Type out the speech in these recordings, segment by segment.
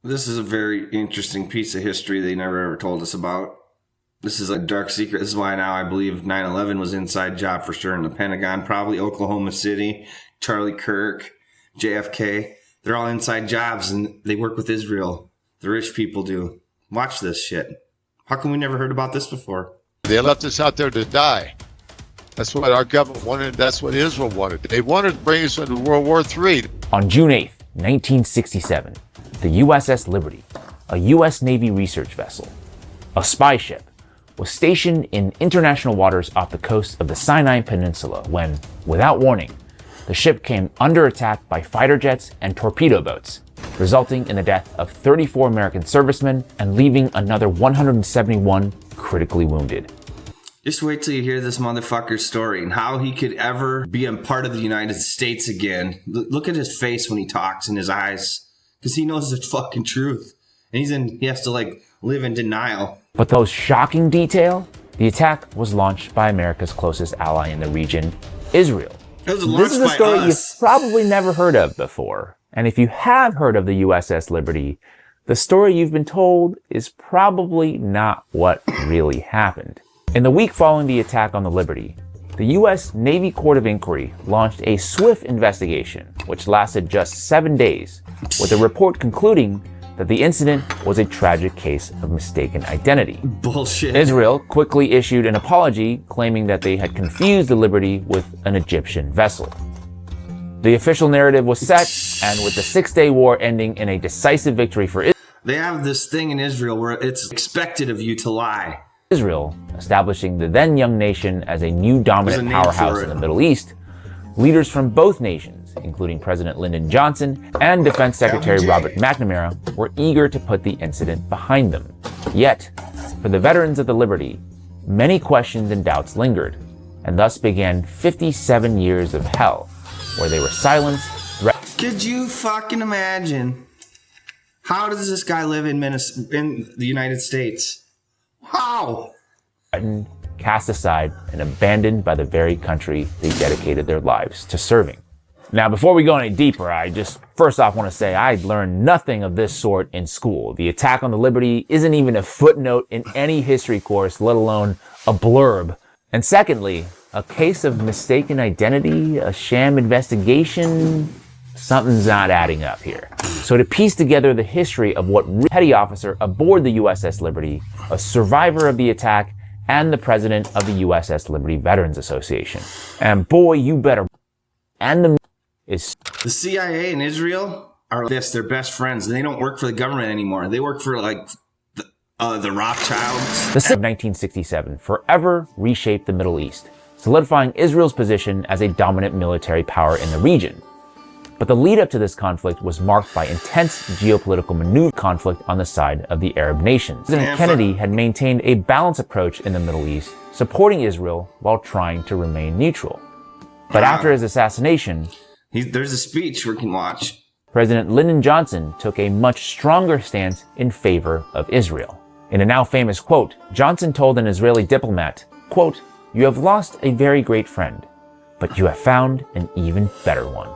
This is a very interesting piece of history they never ever told us about. This is a dark secret. This is why now I believe 9/11 was inside job for sure in the Pentagon. Probably Oklahoma City, Charlie Kirk, JFK. They're all inside jobs and they work with Israel. The rich people do. Watch this shit. How come we never heard about this before? They left us out there to die. That's what our government wanted. That's what Israel wanted. They wanted to bring us into World War III. On June 8th, 1967, the USS Liberty, a U.S. Navy research vessel, a spy ship, was stationed in international waters off the coast of the Sinai Peninsula when, without warning, the ship came under attack by fighter jets and torpedo boats, resulting in the death of 34 American servicemen and leaving another 171 critically wounded. Just wait till you hear this motherfucker's story and how he could ever be a part of the United States again. Look at his face when he talks and his eyes, because he knows the fucking truth. And he has to live in denial. But the most shocking detail, the attack was launched by America's closest ally in the region, Israel. It was launched This is a by story us. you've probably never heard of before. And if you have heard of the USS Liberty, the story you've been told is probably not what really happened. In the week following the attack on the Liberty, the U.S. Navy Court of Inquiry launched a swift investigation, which lasted just 7 days, with a report concluding that the incident was a tragic case of mistaken identity. Bullshit. Israel quickly issued an apology, claiming that they had confused the Liberty with an Egyptian vessel. The official narrative was set, and with the 6-day war ending in a decisive victory for They have this thing in Israel where it's expected of you to lie. Israel, establishing the then young nation as a new dominant name powerhouse for in it. the Middle East, leaders from both nations, including President Lyndon Johnson and Defense Secretary Robert McNamara, were eager to put the incident behind them. Yet, for the veterans of the Liberty, many questions and doubts lingered, and thus began 57 years of hell, where they were silenced, threatened. Could you fucking imagine? How does this guy live in the United States? How? Cast aside and abandoned by the very country they dedicated their lives to serving. Now, before we go any deeper, I just first off want to say I learned nothing of this sort in school. The attack on the Liberty isn't even a footnote in any history course, let alone a blurb. And secondly, a case of mistaken identity, a sham investigation, something's not adding up here. So to piece together the history of what petty officer aboard the USS Liberty, a survivor of the attack, and the president of the USS Liberty Veterans Association. And boy, you better. And the The CIA in Israel are they're best friends. They don't work for the government anymore. They work for the Rothschilds. The 1967 forever reshaped the Middle East, solidifying Israel's position as a dominant military power in the region. But the lead up to this conflict was marked by intense geopolitical maneuver conflict on the side of the Arab nations. President Kennedy had maintained a balanced approach in the Middle East, supporting Israel while trying to remain neutral. But after his assassination, there's a speech we can watch. President Lyndon Johnson took a much stronger stance in favor of Israel. In a now famous quote, Johnson told an Israeli diplomat, quote, "You have lost a very great friend, but you have found an even better one."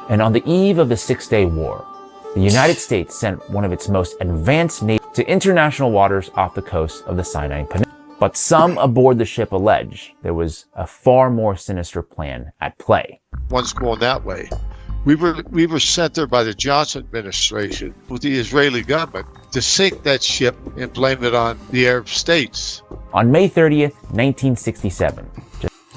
And on the eve of the 6-day war, the United States sent one of its most advanced navies to international waters off the coast of the Sinai Peninsula. But some aboard the ship allege there was a far more sinister plan at play. One's going that way. We were sent there by the Johnson administration with the Israeli government to sink that ship and blame it on the Arab states. On May 30th, 1967,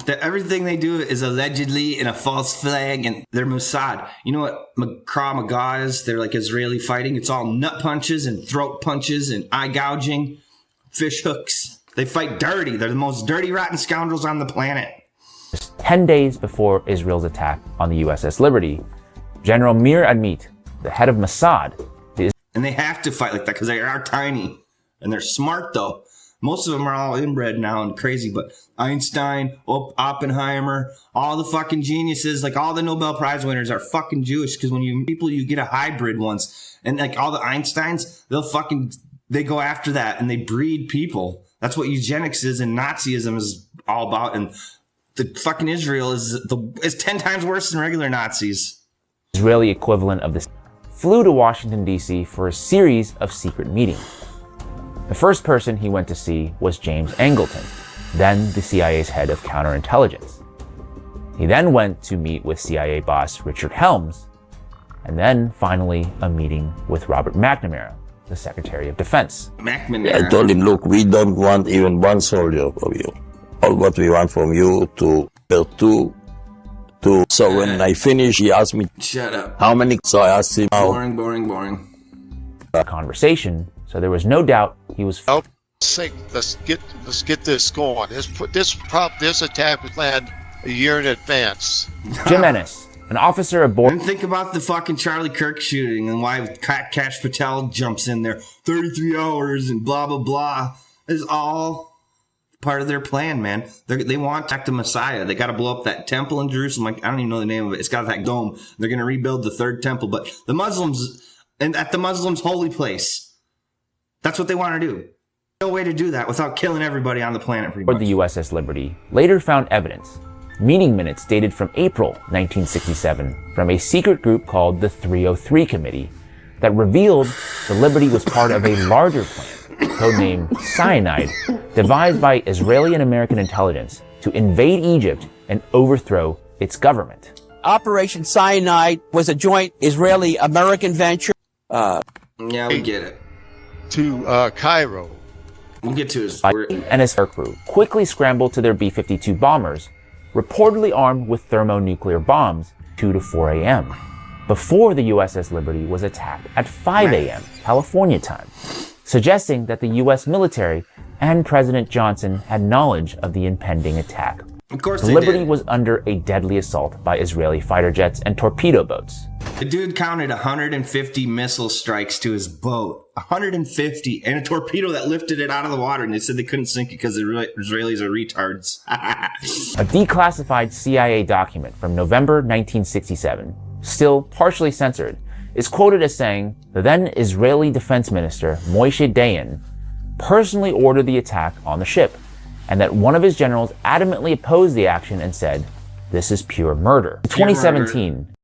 That everything they do is allegedly in a false flag, and they're Mossad. You know what Krav Maga is? They're like Israeli fighting. It's all nut punches and throat punches and eye gouging, fish hooks. They fight dirty. They're the most dirty, rotten scoundrels on the planet. just 10 days before Israel's attack on the USS Liberty, General Mir Admit, the head of Mossad, and they have to fight like that because they are tiny. And they're smart, though. Most of them are all inbred now and crazy, but Einstein, Oppenheimer, all the fucking geniuses, like all the Nobel Prize winners are fucking Jewish, because when you get a hybrid once, and like all the Einsteins, they go after that and they breed people. That's what eugenics is and Nazism is all about. And the fucking Israel is 10 times worse than regular Nazis. Israeli equivalent of the flew to Washington, D.C. for a series of secret meetings. The first person he went to see was James Angleton, then the CIA's head of counterintelligence. He then went to meet with CIA boss Richard Helms, and then finally a meeting with Robert McNamara, the Secretary of Defense. McNamara. I told him, look, we don't want even one soldier from you. All what we want from you to build two. So when I finished, he asked me, Shut up. how many? So I asked him, how? Boring. Conversation, so there was no doubt he was Oh, sake, let's get this going. This attack was planned a year in advance. Jim Ennis, an officer aboard. And think about the fucking Charlie Kirk shooting and why Cash Patel jumps in there. 33 hours and blah, blah, blah. Is all part of their plan, man. They want to attack the Messiah. They got to blow up that temple in Jerusalem. Like, I don't even know the name of it. It's got that dome. They're going to rebuild the third temple. But the Muslims, and at the Muslims' holy place, that's what they want to do. No way to do that without killing everybody on the planet, pretty much. The USS Liberty later found evidence, meeting minutes dated from April 1967 from a secret group called the 303 Committee that revealed the Liberty was part of a larger plan, codenamed Cyanide, devised by Israeli and American intelligence to invade Egypt and overthrow its government. Operation Cyanide was a joint Israeli-American venture. Yeah, we get it. To Cairo. We'll get to his And his air crew quickly scrambled to their B-52 bombers, reportedly armed with thermonuclear bombs, 2 to 4 a.m., before the USS Liberty was attacked at 5 a.m. California time, suggesting that the U.S. military and President Johnson had knowledge of the impending attack. Of course The they Liberty did. was under a deadly assault by Israeli fighter jets and torpedo boats. The dude counted 150 missile strikes to his boat. 150. And a torpedo that lifted it out of the water. And they said they couldn't sink it because the Israelis are retards. A declassified CIA document from November 1967, still partially censored, is quoted as saying the then Israeli Defense Minister Moshe Dayan personally ordered the attack on the ship, and that one of his generals adamantly opposed the action and said, "This is pure murder." In 2017,